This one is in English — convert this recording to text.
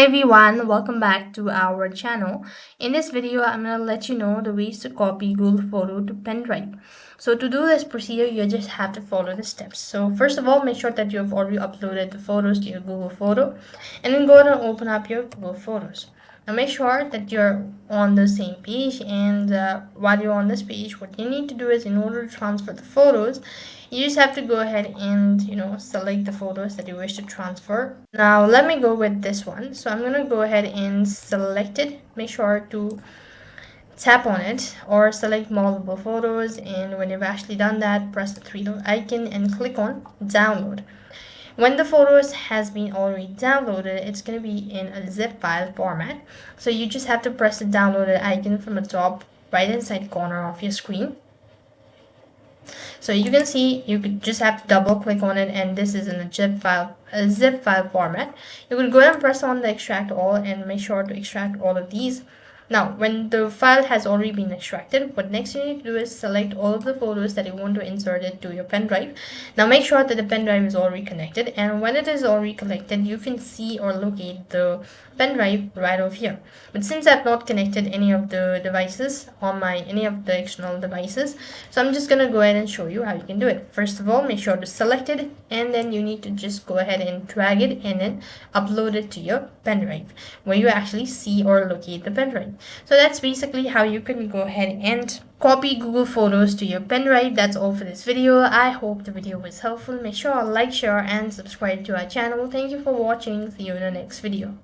Hey everyone, welcome back to our channel. In this video, I'm going to let you know the ways to copy Google Photo to Pendrive. So to do this procedure, you just have to follow the steps. So first of all, make sure that you have already uploaded the photos to your Google Photo and then go ahead and open up your Google Photos. Now make sure that you're on the same page, and while you're on this page, what you need to do is, in order to transfer the photos, you just have to go ahead and select the photos that you wish to transfer. Now let me go with this one. So I'm going to go ahead and select it. Make sure to tap on it or select multiple photos, and when you've actually done that, press the three dot icon and click on download. When the photos has been already downloaded, it's going to be in a zip file format. So you just have to press the downloaded icon from the top right hand side corner of your screen. So you can see, you could just have to double click on it, and this is in a zip file format. You could go ahead and press on the extract all and make sure to extract all of these. Now, when the file has already been extracted, what next you need to do is select all of the photos that you want to insert it to your pen drive. Now, make sure that the pen drive is already connected, and when it is already connected, you can see or locate the pen drive right over here. But since I've not connected any of the devices on any of the external devices, so I'm just gonna go ahead and show you how you can do it. First of all, make sure to select it, and then you need to just go ahead and drag it and then upload it to your pen drive where you actually see or locate the pen drive. So that's basically how you can go ahead and copy Google Photos to your pen drive. That's all for this video. I hope the video was helpful. Make sure to like, share, and subscribe to our channel. Thank you for watching. See you in the next video.